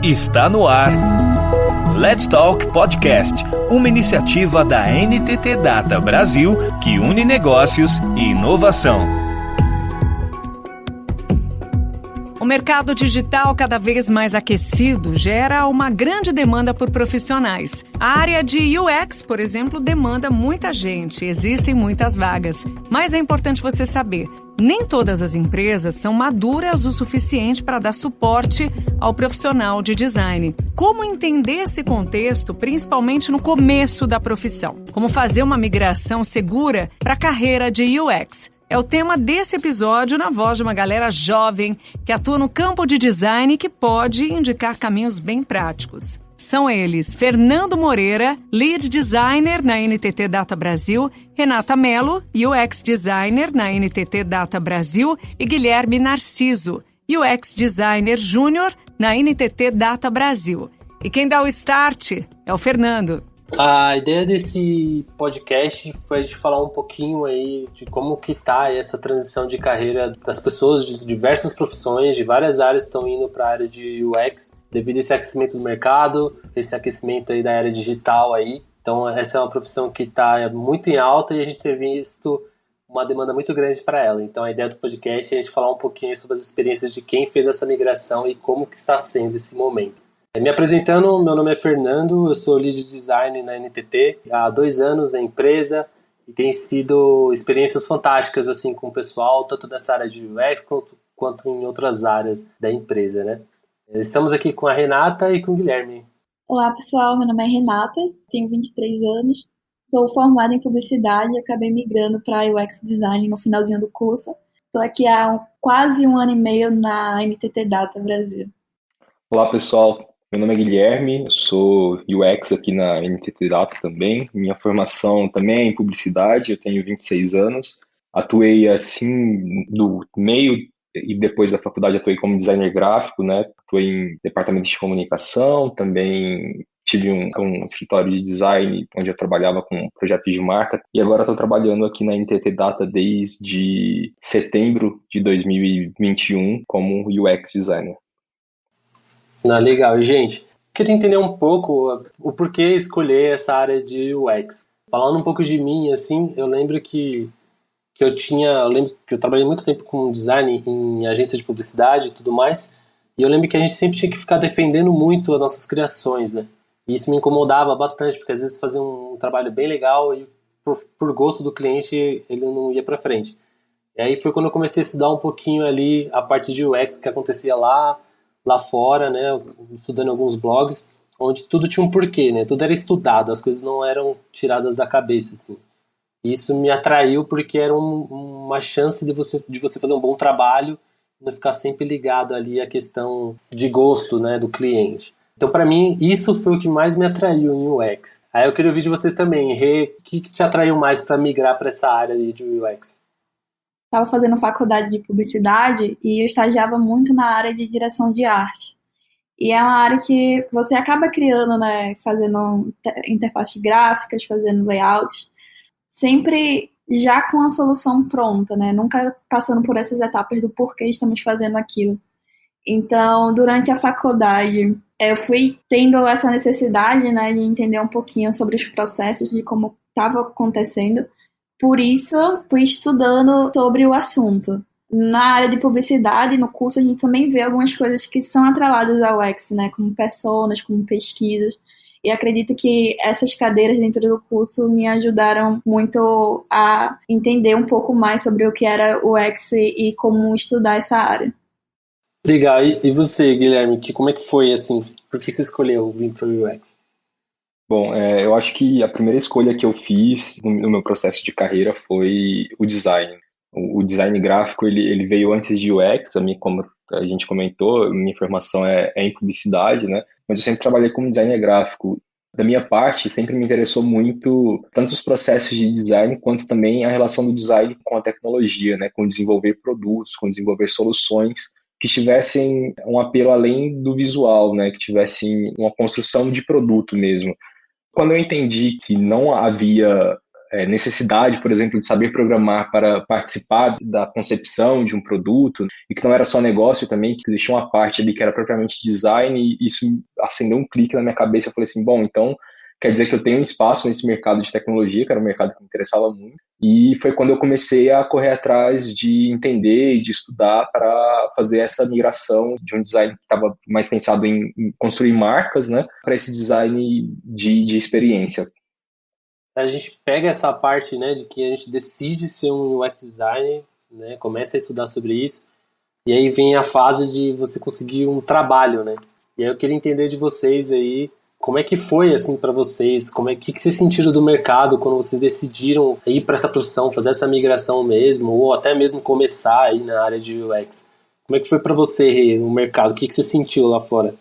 Está no ar. Let's Talk Podcast, uma iniciativa da NTT Data Brasil que une negócios e inovação. O mercado digital cada vez mais aquecido gera uma grande demanda por profissionais. A área de UX, por exemplo, demanda muita gente, existem muitas vagas. Mas é importante você saber, nem todas as empresas são maduras o suficiente para dar suporte ao profissional de design. Como entender esse contexto, principalmente no começo da profissão? Como fazer uma migração segura para a carreira de UX? É o tema desse episódio na voz de uma galera jovem que atua no campo de design e que pode indicar caminhos bem práticos. São eles Fernando Moreira, Lead Designer na NTT Data Brasil, Renata Mello, UX Designer na NTT Data Brasil e Guilherme Narciso, UX Designer Júnior na NTT Data Brasil. E quem dá o start é o Fernando. A ideia desse podcast foi a gente falar um pouquinho aí de como que tá essa transição de carreira das pessoas de diversas profissões, de várias áreas que estão indo para a área de UX, devido a esse aquecimento do mercado, esse aquecimento aí da área digital aí. Então essa é uma profissão que está muito em alta e a gente tem visto uma demanda muito grande para ela. Então a ideia do podcast é a gente falar um pouquinho sobre as experiências de quem fez essa migração e como que está sendo esse momento. Me apresentando, meu nome é Fernando, eu sou Lead Design na NTT há 2 anos na empresa e tem sido experiências fantásticas assim, com o pessoal, tanto nessa área de UX quanto em outras áreas da empresa, né? Estamos aqui com a Renata e com o Guilherme. Olá pessoal, meu nome é Renata, tenho 23 anos, sou formada em publicidade e acabei migrando para UX Design no finalzinho do curso. Estou aqui há quase 1 ano e meio na NTT Data Brasil. Olá pessoal, meu nome é Guilherme, eu sou UX aqui na NTT Data também. Minha formação também é em publicidade, eu tenho 26 anos. Atuei assim no meio e depois da faculdade atuei como designer gráfico, né? Atuei em departamento de comunicação, também tive um escritório de design onde eu trabalhava com projetos de marca. E agora estou trabalhando aqui na NTT Data desde setembro de 2021 como UX designer. Legal. E, gente, queria entender um pouco o porquê escolher essa área de UX. Falando um pouco de mim, assim, eu lembro que eu trabalhei muito tempo com design em agência de publicidade e tudo mais, e eu lembro que a gente sempre tinha que ficar defendendo muito as nossas criações, né? E isso me incomodava bastante, porque às vezes fazia um trabalho bem legal e por gosto do cliente ele não ia para frente. E aí foi quando eu comecei a estudar um pouquinho ali a parte de UX que acontecia lá fora, né, estudando alguns blogs, onde tudo tinha um porquê, né, tudo era estudado, as coisas não eram tiradas da cabeça, assim. E isso me atraiu porque era uma chance de você fazer um bom trabalho e não ficar sempre ligado ali à questão de gosto, né, do cliente. Então, para mim, isso foi o que mais me atraiu em UX. Aí eu queria ouvir de vocês também, Rê, o que te atraiu mais para migrar para essa área de UX? Estava fazendo faculdade de publicidade e eu estagiava muito na área de direção de arte. E é uma área que você acaba criando, né, fazendo interfaces gráficas, fazendo layouts, sempre já com a solução pronta, né, nunca passando por essas etapas do porquê estamos fazendo aquilo. Então, durante a faculdade, eu fui tendo essa necessidade, né, de entender um pouquinho sobre os processos, de como estava acontecendo. Por isso, fui estudando sobre o assunto. Na área de publicidade, no curso, a gente também vê algumas coisas que são atreladas ao UX, né? Como personas, como pesquisas. E acredito que essas cadeiras dentro do curso me ajudaram muito a entender um pouco mais sobre o que era o UX e como estudar essa área. Legal. E você, Guilherme, como é que foi, assim? Por que você escolheu vir para o UX? Bom, eu acho que a primeira escolha que eu fiz no meu processo de carreira foi o design. O design gráfico, ele veio antes de UX, como a gente comentou, minha formação é em publicidade, né? Mas eu sempre trabalhei como designer gráfico. Da minha parte, sempre me interessou muito tanto os processos de design, quanto também a relação do design com a tecnologia, né? Com desenvolver produtos, com desenvolver soluções que tivessem um apelo além do visual, né? Que tivessem uma construção de produto mesmo. Quando eu entendi que não havia necessidade, por exemplo, de saber programar para participar da concepção de um produto, e que não era só negócio também, que existia uma parte ali que era propriamente design, e isso acendeu um clique na minha cabeça. Eu falei assim, bom, então quer dizer que eu tenho um espaço nesse mercado de tecnologia, que era um mercado que me interessava muito, e foi quando eu comecei a correr atrás de entender e de estudar para fazer essa migração de um design que estava mais pensado em construir marcas, né, para esse design de experiência. A gente pega essa parte, né, de que a gente decide ser um UX designer, né, começa a estudar sobre isso, e aí vem a fase de você conseguir um trabalho, né? E aí eu queria entender de vocês aí, como é que foi, assim, para vocês? Que vocês sentiram do mercado quando vocês decidiram ir para essa profissão, fazer essa migração mesmo, ou até mesmo começar aí na área de UX? Como é que foi para você, Rê, no mercado? O que você sentiu lá fora?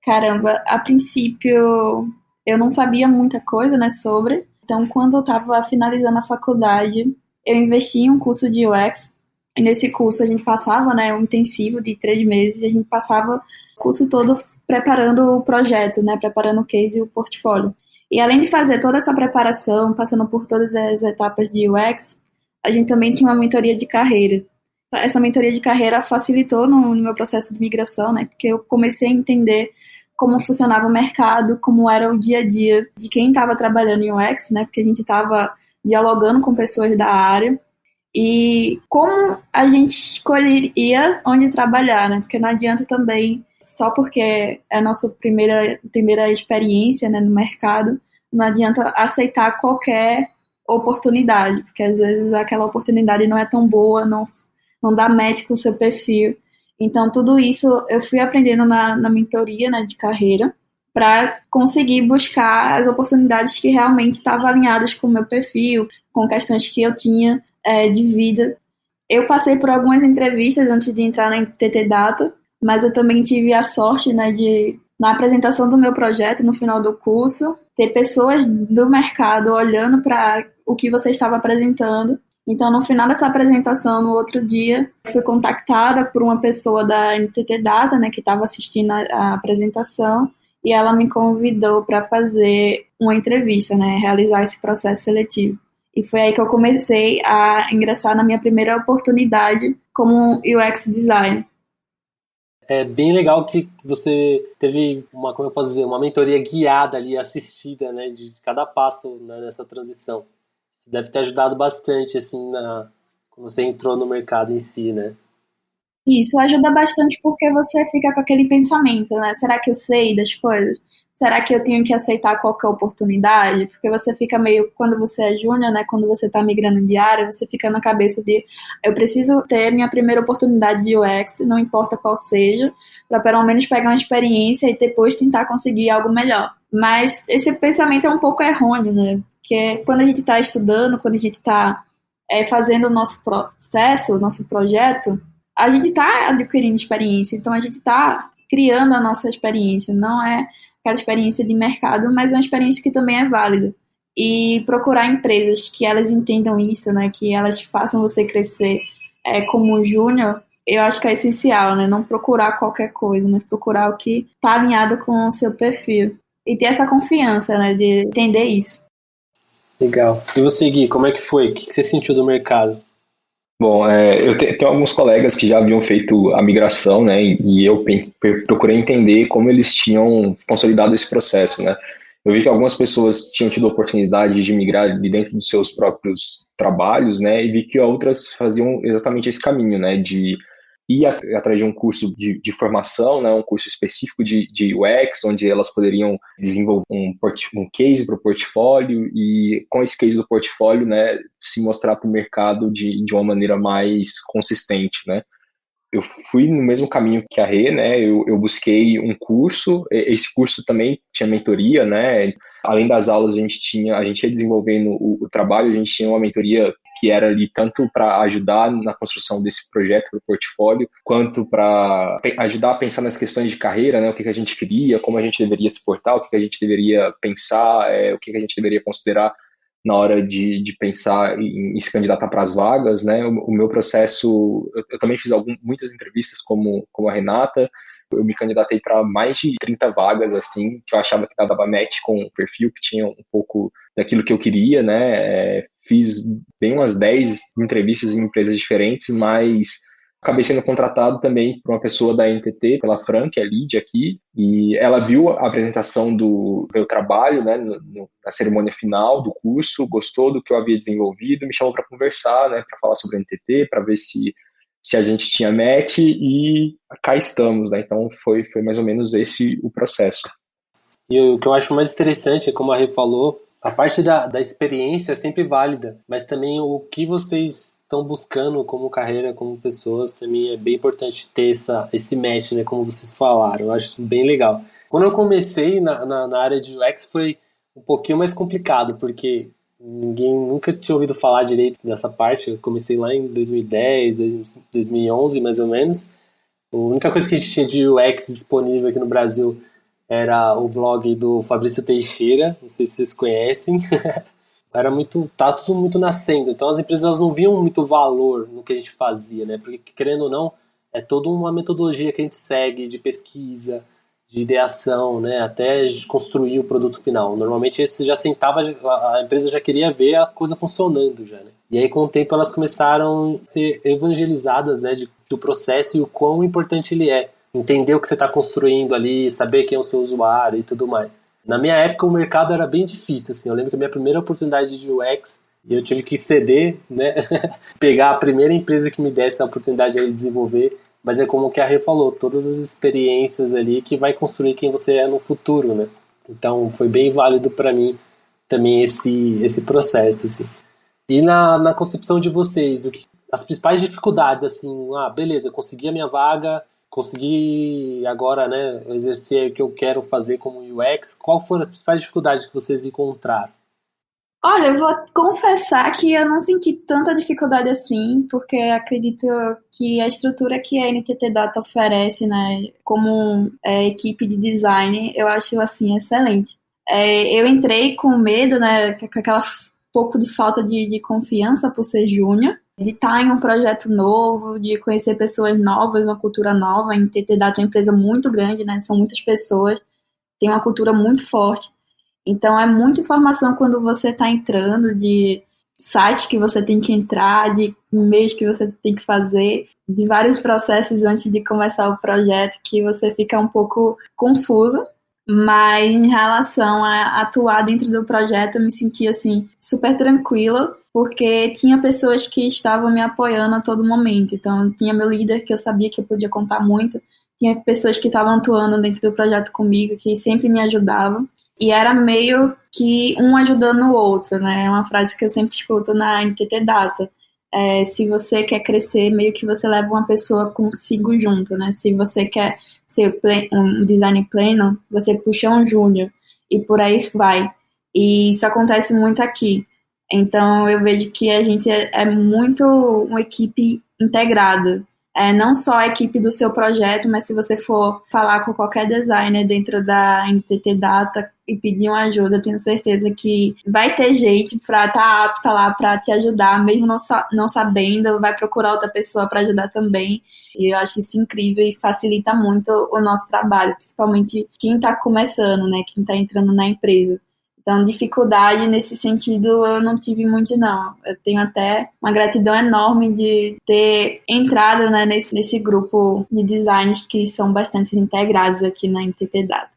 Caramba, a princípio eu não sabia muita coisa, né, sobre. Então, quando eu estava finalizando a faculdade, eu investi em um curso de UX. E nesse curso a gente passava, né, um intensivo de 3 meses, e a gente passava o curso todo preparando o projeto, né, preparando o case e o portfólio. E além de fazer toda essa preparação, passando por todas as etapas de UX, a gente também tinha uma mentoria de carreira. Essa mentoria de carreira facilitou no meu processo de migração, né, porque eu comecei a entender como funcionava o mercado, como era o dia a dia de quem estava trabalhando em UX, né, porque a gente estava dialogando com pessoas da área, e como a gente escolheria onde trabalhar, né, porque não adianta também, só porque é a nossa primeira experiência, né, no mercado, não adianta aceitar qualquer oportunidade, porque às vezes aquela oportunidade não é tão boa, não dá match com o seu perfil. Então, tudo isso eu fui aprendendo na mentoria, né, de carreira, para conseguir buscar as oportunidades que realmente estavam alinhadas com o meu perfil, com questões que eu tinha de vida. Eu passei por algumas entrevistas antes de entrar na NTT Data, mas eu também tive a sorte, né, na apresentação do meu projeto, no final do curso, ter pessoas do mercado olhando para o que você estava apresentando. Então, no final dessa apresentação, no outro dia, fui contactada por uma pessoa da NTT Data, né, que estava assistindo a apresentação, e ela me convidou para fazer uma entrevista, né, realizar esse processo seletivo. E foi aí que eu comecei a ingressar na minha primeira oportunidade como UX designer. É bem legal que você teve como eu posso dizer, uma mentoria guiada ali, assistida, né, de cada passo, né, nessa transição. Isso deve ter ajudado bastante, assim, quando você entrou no mercado em si, né? Isso ajuda bastante porque você fica com aquele pensamento, né? Será que eu sei das coisas? Será que eu tenho que aceitar qualquer oportunidade? Porque você fica meio, quando você é júnior, né? Quando você tá migrando de área, você fica na cabeça de eu preciso ter minha primeira oportunidade de UX, não importa qual seja, para pelo menos pegar uma experiência e depois tentar conseguir algo melhor. Mas esse pensamento é um pouco errôneo, né? Porque quando a gente está estudando, quando a gente está fazendo o nosso processo, o nosso projeto, a gente está adquirindo experiência, então a gente está criando a nossa experiência, não é aquela experiência de mercado, mas é uma experiência que também é válida. E procurar empresas que elas entendam isso, né, que elas façam você crescer como júnior, eu acho que é essencial, né, não procurar qualquer coisa, mas procurar o que está alinhado com o seu perfil. E ter essa confiança, né, de entender isso. Legal. E você, Gui, como é que foi? O que você sentiu do mercado? Bom, eu tenho alguns colegas que já haviam feito a migração, né, e eu procurei entender como eles tinham consolidado esse processo, né. Eu vi que algumas pessoas tinham tido a oportunidade de migrar de dentro dos seus próprios trabalhos, né, e vi que outras faziam exatamente esse caminho, né, de ir atrás de um curso de formação, né, um curso específico de UX, onde elas poderiam desenvolver um case para o portfólio e, com esse case do portfólio, né, se mostrar para o mercado de uma maneira mais consistente, né. Eu fui no mesmo caminho que a Rê, né, eu busquei um curso, esse curso também tinha mentoria, né, além das aulas a gente ia desenvolvendo o trabalho, a gente tinha uma mentoria que era ali tanto para ajudar na construção desse projeto para o portfólio, quanto para ajudar a pensar nas questões de carreira, né, o que a gente queria, como a gente deveria se portar, o que a gente deveria pensar, o que a gente deveria considerar na hora de pensar em se candidatar para as vagas, né? O meu processo, eu também fiz muitas entrevistas como a Renata, Eu me candidatei para mais de 30 vagas, assim, que eu achava que dava match com o perfil, que tinha um pouco daquilo que eu queria, né? Fiz bem umas 10 entrevistas em empresas diferentes, mas acabei sendo contratado também por uma pessoa da NTT, pela Fran, que é lead aqui, e ela viu a apresentação do meu trabalho, né, na cerimônia final do curso, gostou do que eu havia desenvolvido, me chamou para conversar, né, para falar sobre a NTT, para ver se a gente tinha match, e cá estamos, né? Então foi mais ou menos esse o processo. E o que eu acho mais interessante é, como a Rê falou, a parte da experiência é sempre válida, mas também o que vocês estão buscando como carreira, como pessoas, também é bem importante ter esse match, né, como vocês falaram. Eu acho isso bem legal. Quando eu comecei na área de UX foi um pouquinho mais complicado, porque ninguém nunca tinha ouvido falar direito dessa parte. Eu comecei lá em 2010, 2011, mais ou menos. A única coisa que a gente tinha de UX disponível aqui no Brasil era o blog do Fabrício Teixeira, não sei se vocês conhecem. Tá tudo muito nascendo, então as empresas elas não viam muito valor no que a gente fazia, né? Porque, querendo ou não, é toda uma metodologia que a gente segue de pesquisa, de ideação, né? Até construir o produto final. Normalmente esse já sentava, a empresa já queria ver a coisa funcionando já, né? E aí com o tempo elas começaram a ser evangelizadas, né, do processo e o quão importante ele é. Entender o que você está construindo ali, saber quem é o seu usuário e tudo mais. Na minha época o mercado era bem difícil, assim. Eu lembro que a minha primeira oportunidade de UX, eu tive que ceder, né? Pegar a primeira empresa que me desse a oportunidade de desenvolver, mas é como que a Rê falou, todas as experiências ali que vai construir quem você é no futuro, né? Então foi bem válido para mim também esse processo, assim. E na concepção de vocês, as principais dificuldades, assim, beleza, consegui a minha vaga, consegui agora, né, exercer o que eu quero fazer como UX. Qual foram as principais dificuldades que vocês encontraram? Olha, eu vou confessar que eu não senti tanta dificuldade assim, porque acredito que a estrutura que a NTT Data oferece, né, como equipe de design, eu acho, assim, excelente. Eu entrei com medo, né, com aquela pouco de falta de confiança por ser júnior, de estar em um projeto novo, de conhecer pessoas novas, uma cultura nova. A NTT Data é uma empresa muito grande, né, são muitas pessoas, tem uma cultura muito forte. Então, é muita informação quando você está entrando, de sites que você tem que entrar, de e-mails que você tem que fazer, de vários processos antes de começar o projeto, que você fica um pouco confusa. Mas, em relação a atuar dentro do projeto, eu me senti, assim, super tranquila, porque tinha pessoas que estavam me apoiando a todo momento. Então, tinha meu líder, que eu sabia que eu podia contar muito, tinha pessoas que estavam atuando dentro do projeto comigo, que sempre me ajudavam. E era meio que um ajudando o outro, né? É uma frase que eu sempre escuto na NTT Data. Se você quer crescer, meio que você leva uma pessoa consigo junto, né? Se você quer ser um design pleno, você puxa um júnior. E por aí vai. E isso acontece muito aqui. Então, eu vejo que a gente é muito uma equipe integrada. Não só a equipe do seu projeto, mas se você for falar com qualquer designer dentro da NTT Data e pedir uma ajuda, eu tenho certeza que vai ter gente para estar apta lá para te ajudar, mesmo não sabendo, vai procurar outra pessoa para ajudar também. E eu acho isso incrível e facilita muito o nosso trabalho, principalmente quem está começando, né, quem está entrando na empresa. Então, dificuldade nesse sentido eu não tive muito, não. Eu tenho até uma gratidão enorme de ter entrado, né, nesse grupo de designers que são bastante integrados aqui na NTT Data.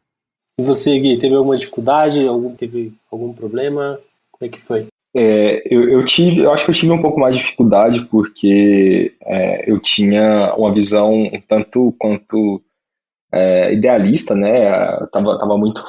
E você, Gui, teve alguma dificuldade? Teve algum problema? Como é que foi? Eu acho que eu tive um pouco mais de dificuldade porque eu tinha uma visão um tanto quanto idealista, né? Eu tava muito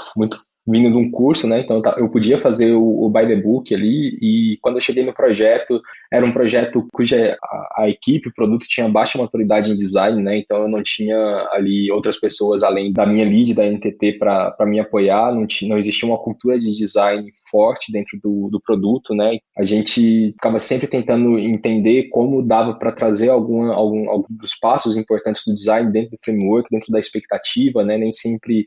vindo de um curso, né? Então eu podia fazer o by the book ali, e quando eu cheguei no projeto, era um projeto cuja a equipe, o produto tinha baixa maturidade em design, né? Então eu não tinha ali outras pessoas além da minha lead da NTT para me apoiar, não existia uma cultura de design forte dentro do produto, né? A gente ficava sempre tentando entender como dava para trazer algum dos passos importantes do design dentro do framework, dentro da expectativa, né? Nem sempre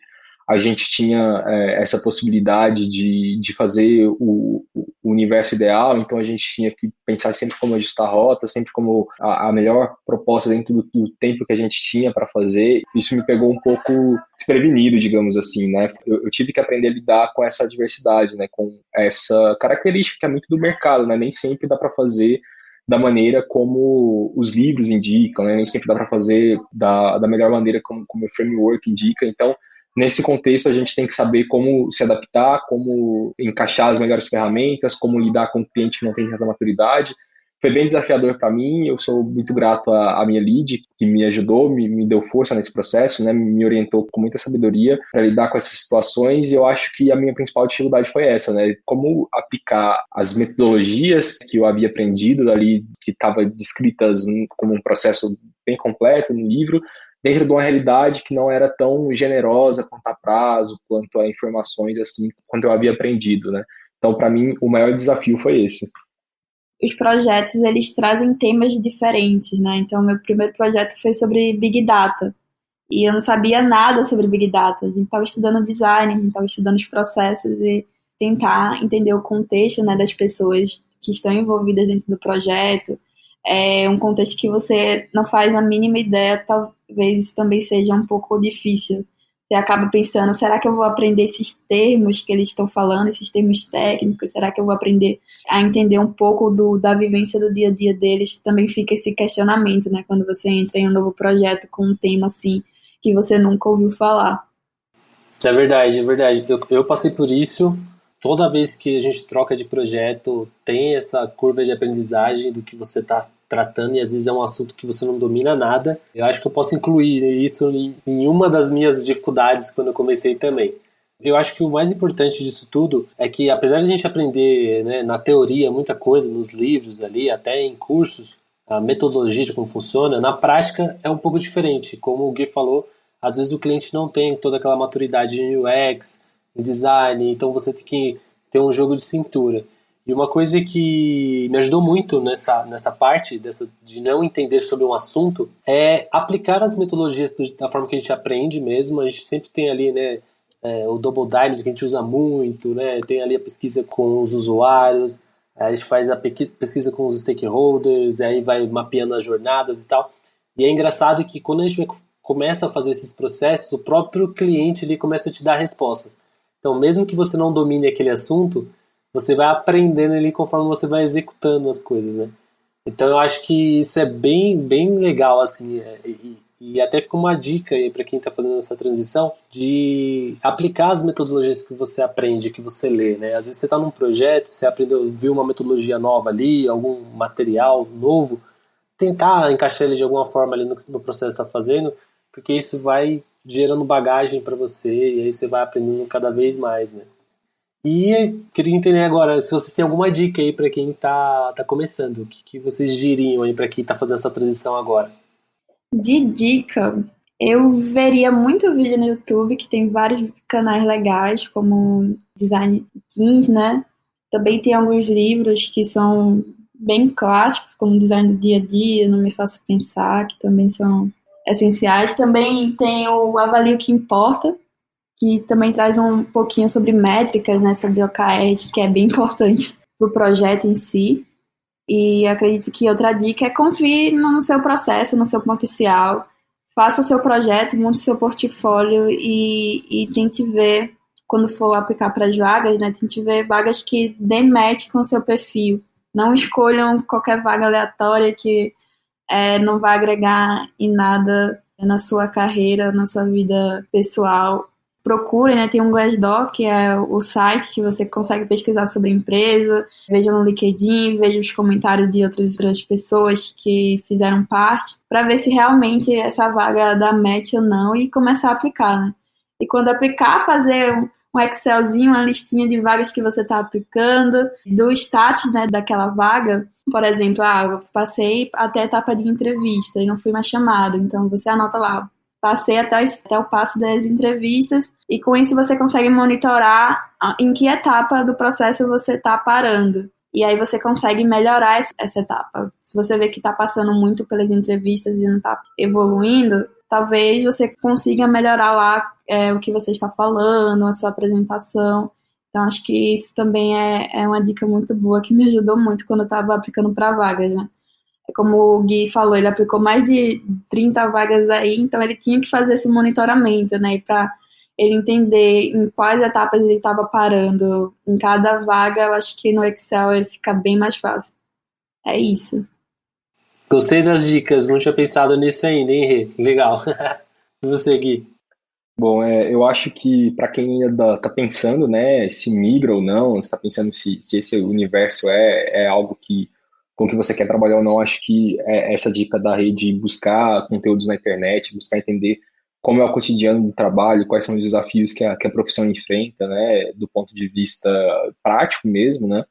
a gente tinha essa possibilidade de fazer o universo ideal, então a gente tinha que pensar sempre como ajustar a rota, sempre como a melhor proposta dentro do tempo que a gente tinha para fazer. Isso me pegou um pouco desprevenido, digamos assim, né? Eu tive que aprender a lidar com essa diversidade, né? Com essa característica que é muito do mercado, né? Nem sempre dá para fazer da maneira como os livros indicam, né? Nem sempre dá para fazer da melhor maneira como o framework indica. Então, nesse contexto, a gente tem que saber como se adaptar, como encaixar as melhores ferramentas, como lidar com o cliente que não tem tanta maturidade. Foi bem desafiador para mim, eu sou muito grato à minha lead, que me ajudou, me deu força nesse processo, né, me orientou com muita sabedoria para lidar com essas situações, e eu acho que a minha principal dificuldade foi essa, né, como aplicar as metodologias que eu havia aprendido ali, que estavam descritas como um processo bem completo no livro, dentro de uma realidade que não era tão generosa quanto a prazo, quanto a informações, assim, quanto eu havia aprendido, né. Então, para mim, o maior desafio foi esse. Os projetos, eles trazem temas diferentes, né? Então, meu primeiro projeto foi sobre Big Data. E eu não sabia nada sobre Big Data. A gente estava estudando design, a gente estava estudando os processos e tentar entender o contexto, né, das pessoas que estão envolvidas dentro do projeto. É um contexto que você não faz a mínima ideia, talvez também seja um pouco difícil. Você acaba pensando, será que eu vou aprender esses termos que eles estão falando, esses termos técnicos? Será que eu vou aprender a entender um pouco da vivência do dia a dia deles? Também fica esse questionamento, né? Quando você entra em um novo projeto com um tema assim que você nunca ouviu falar. É verdade, é verdade. Eu passei por isso. Toda vez que a gente troca de projeto, tem essa curva de aprendizagem do que você está tratando, e às vezes é um assunto que você não domina nada. Eu acho que eu posso incluir isso em uma das minhas dificuldades quando eu comecei também. Eu acho que o mais importante disso tudo é que, apesar de a gente aprender, né, na teoria muita coisa, nos livros ali, até em cursos, a metodologia de como funciona, na prática é um pouco diferente. Como o Gui falou, às vezes o cliente não tem toda aquela maturidade em UX, em design, então você tem que ter um jogo de cintura. E uma coisa que me ajudou muito nessa parte de não entender sobre um assunto é aplicar as metodologias da forma que a gente aprende mesmo. A gente sempre tem ali, né, o Double Diamond, que a gente usa muito, né, tem ali a pesquisa com os usuários, a gente faz a pesquisa com os stakeholders, e aí vai mapeando as jornadas e tal. E é engraçado que quando a gente começa a fazer esses processos, o próprio cliente ele começa a te dar respostas. Então, mesmo que você não domine aquele assunto, você vai aprendendo ali conforme você vai executando as coisas, né? Então eu acho que isso é bem, bem legal, assim, e até fica uma dica aí para quem está fazendo essa transição de aplicar as metodologias que você aprende, que você lê, né? Às vezes você está num projeto, você aprendeu, viu uma metodologia nova ali, algum material novo, tentar encaixar ele de alguma forma ali no processo que está fazendo, porque isso vai gerando bagagem para você e aí você vai aprendendo cada vez mais, né? E queria entender agora se vocês têm alguma dica aí para quem tá começando. O que vocês diriam aí para quem tá fazendo essa transição agora? De dica, eu veria muito vídeo no YouTube, que tem vários canais legais, como Design Kings, né? Também tem alguns livros que são bem clássicos, como Design do Dia a Dia, Não Me Faça Pensar, que também são essenciais. Também tem o Avalie o que Importa, que também traz um pouquinho sobre métricas, né, sobre OKRs, que é bem importante para o projeto em si. E acredito que outra dica é confie no seu processo, no seu potencial, faça o seu projeto, monte seu portfólio e tente ver, quando for aplicar para as vagas, né, tente ver vagas que dêem match com o seu perfil. Não escolham qualquer vaga aleatória que não vai agregar em nada na sua carreira, na sua vida pessoal. Procure, né? Tem um Glassdoor, que é o site que você consegue pesquisar sobre a empresa, veja no LinkedIn, veja os comentários de outras pessoas que fizeram parte, para ver se realmente essa vaga dá match ou não e começar a aplicar, né? E quando aplicar, fazer um Excelzinho, uma listinha de vagas que você está aplicando, do status, né, daquela vaga. Por exemplo, eu passei até a etapa de entrevista e não fui mais chamado, então você anota lá, passei até o passo das entrevistas, e com isso você consegue monitorar em que etapa do processo você está parando. E aí você consegue melhorar essa etapa. Se você vê que está passando muito pelas entrevistas e não está evoluindo, talvez você consiga melhorar lá o que você está falando, a sua apresentação. Então, acho que isso também é uma dica muito boa que me ajudou muito quando eu estava aplicando para vagas, né? É como o Gui falou, ele aplicou mais de 30 vagas aí, então ele tinha que fazer esse monitoramento, né? Para ele entender em quais etapas ele estava parando em cada vaga. Eu acho que no Excel ele fica bem mais fácil. É isso. Gostei das dicas, não tinha pensado nisso ainda, hein, Rê? Legal. E você, Gui? Bom, eu acho que para quem ainda está pensando, né, se migra ou não, está pensando se esse universo é algo com que você quer trabalhar ou não, acho que essa dica da rede, buscar conteúdos na internet, buscar entender como é o cotidiano do trabalho, quais são os desafios que a profissão enfrenta, né, do ponto de vista prático mesmo, né.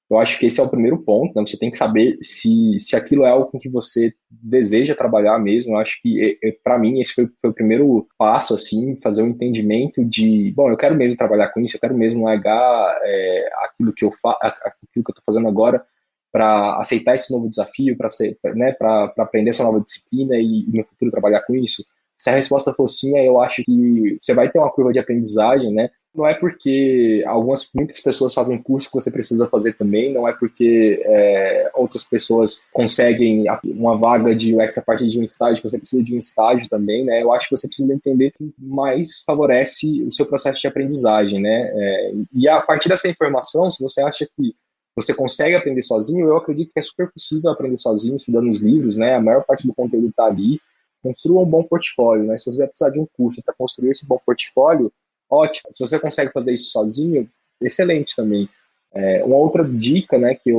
Eu acho que esse é o primeiro ponto, né? Você tem que saber se aquilo é algo com que você deseja trabalhar mesmo. Eu acho que, para mim, esse foi o primeiro passo, assim, fazer um entendimento de, bom, eu quero mesmo trabalhar com isso, eu quero mesmo largar aquilo que eu estou fazendo agora para aceitar esse novo desafio, para aprender essa nova disciplina e no futuro trabalhar com isso. Se a resposta for sim, aí eu acho que você vai ter uma curva de aprendizagem, né? Não é porque muitas pessoas fazem curso que você precisa fazer também, não é porque outras pessoas conseguem uma vaga de UX a partir de um estágio que você precisa de um estágio também, né? Eu acho que você precisa entender que mais favorece o seu processo de aprendizagem, né? E a partir dessa informação, se você acha que você consegue aprender sozinho, eu acredito que é super possível aprender sozinho, estudando os livros, né? A maior parte do conteúdo está ali. Construa um bom portfólio, né? Se você vai precisar de um curso para construir esse bom portfólio, ótimo. Se você consegue fazer isso sozinho, excelente também. Uma outra dica, né, que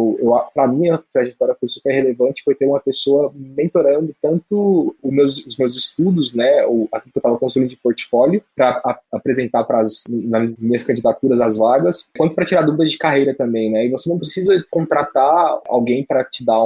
para mim a trajetória foi super relevante, foi ter uma pessoa mentorando tanto os meus estudos, né, aquilo que eu estava construindo de portfólio, para apresentar nas minhas candidaturas às vagas, quanto para tirar dúvidas de carreira também, né. E você não precisa contratar alguém para te dar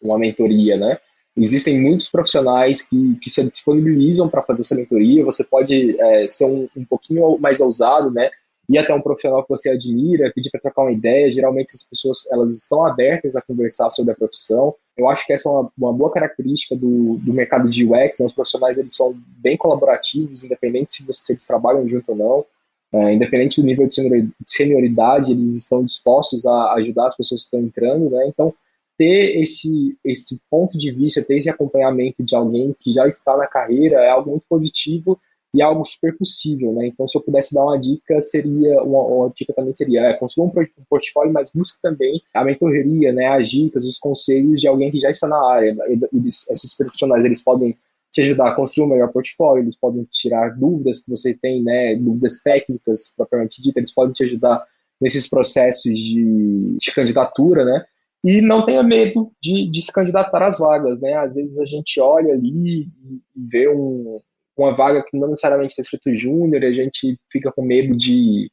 uma mentoria, né. Existem muitos profissionais que se disponibilizam para fazer essa mentoria. Você pode ser um pouquinho mais ousado, né? Ir até um profissional que você admira, pedir para trocar uma ideia. Geralmente essas pessoas elas estão abertas a conversar sobre a profissão. Eu acho que essa é uma boa característica do mercado de UX, né? Os profissionais eles são bem colaborativos, independente se eles trabalham junto ou não. Independente do nível de senioridade, eles estão dispostos a ajudar as pessoas que estão entrando, né? Então, ter esse ponto de vista, ter esse acompanhamento de alguém que já está na carreira é algo muito positivo e é algo super possível, né? Então, se eu pudesse dar uma dica, uma dica também seria construa um portfólio, mas busque também a mentoria, né? As dicas, os conselhos de alguém que já está na área. Esses profissionais, eles podem te ajudar a construir um melhor portfólio, eles podem tirar dúvidas que você tem, né? Dúvidas técnicas, propriamente dita, eles podem te ajudar nesses processos de candidatura, né? E não tenha medo de se candidatar às vagas, né? Às vezes a gente olha ali e vê uma vaga que não necessariamente está escrito júnior, e a gente fica com medo de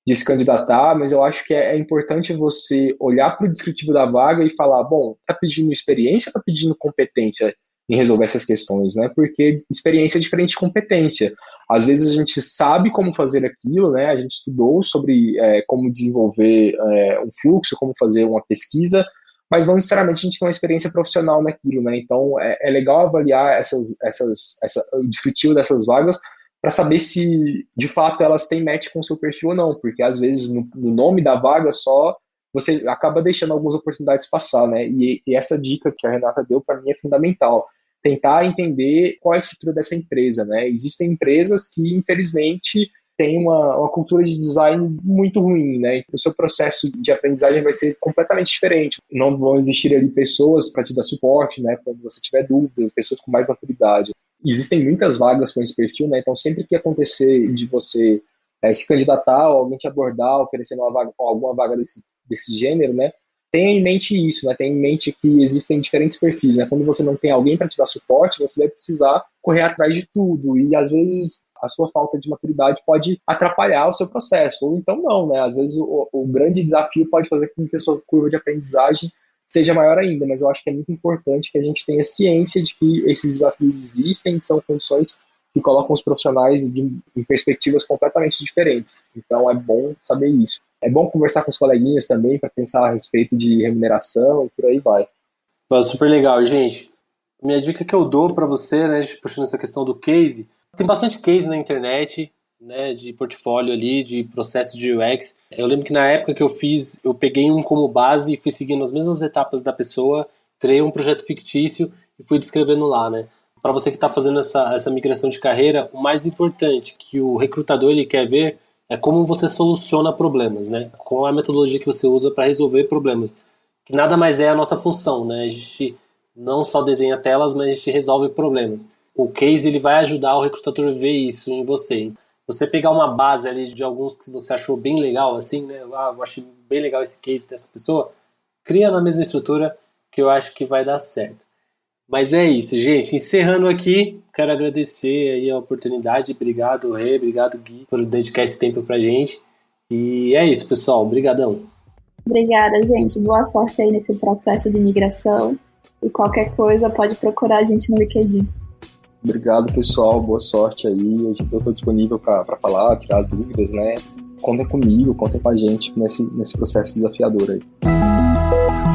se candidatar, mas eu acho que é importante você olhar para o descritivo da vaga e falar, bom, está pedindo experiência ou está pedindo competência em resolver essas questões, né? Porque experiência é diferente de competência. Às vezes a gente sabe como fazer aquilo, né? A gente estudou sobre como desenvolver um fluxo, como fazer uma pesquisa, mas não necessariamente a gente tem uma experiência profissional naquilo, né? Então é legal avaliar o descritivo dessas vagas para saber se de fato elas têm match com o seu perfil ou não, porque às vezes no nome da vaga só você acaba deixando algumas oportunidades passar, né? E essa dica que a Renata deu para mim é fundamental. Tentar entender qual é a estrutura dessa empresa, né? Existem empresas que, infelizmente, têm uma cultura de design muito ruim, né? O seu processo de aprendizagem vai ser completamente diferente. Não vão existir ali pessoas para te dar suporte, né? Quando você tiver dúvidas, pessoas com mais maturidade. Existem muitas vagas com esse perfil, né? Então, sempre que acontecer de você se candidatar ou alguém te abordar oferecendo alguma vaga desse gênero, né? Tenha em mente isso, né? Tenha em mente que existem diferentes perfis, né? Quando você não tem alguém para te dar suporte, você vai precisar correr atrás de tudo e às vezes a sua falta de maturidade pode atrapalhar o seu processo, ou então não, né? Às vezes o grande desafio pode fazer com que a sua curva de aprendizagem seja maior ainda, mas eu acho que é muito importante que a gente tenha ciência de que esses desafios existem, são condições que colocam os profissionais em perspectivas completamente diferentes. Então é bom saber isso. É bom conversar com os coleguinhas também para pensar a respeito de remuneração e por aí vai. Super legal, gente. Minha dica que eu dou para você, né, puxando essa questão do case, tem bastante case na internet, né, de portfólio ali, de processo de UX. Eu lembro que na época que eu fiz, eu peguei um como base e fui seguindo as mesmas etapas da pessoa, criei um projeto fictício e fui descrevendo lá, né. Para você que está fazendo essa migração de carreira, o mais importante que o recrutador ele quer ver é como você soluciona problemas, né? Qual é a metodologia que você usa para resolver problemas. Que nada mais é a nossa função, né? A gente não só desenha telas, mas a gente resolve problemas. O case ele vai ajudar o recrutador a ver isso em você. Você pegar uma base ali de alguns que você achou bem legal, assim, né? Eu achei bem legal esse case dessa pessoa. Cria na mesma estrutura que eu acho que vai dar certo. Mas é isso, gente. Encerrando aqui, quero agradecer aí a oportunidade. Obrigado, Rê. Obrigado, Gui, por dedicar esse tempo pra gente. E é isso, pessoal. Obrigadão. Obrigada, gente. Boa sorte aí nesse processo de migração. E qualquer coisa, pode procurar a gente no LinkedIn. Obrigado, pessoal. Boa sorte aí. Eu estou disponível para falar, tirar dúvidas, né? Contem comigo, contem com a gente nesse processo desafiador aí.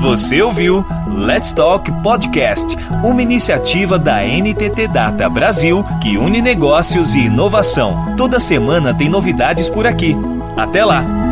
Você ouviu Let's Talk Podcast, uma iniciativa da NTT Data Brasil que une negócios e inovação. Toda semana tem novidades por aqui. Até lá!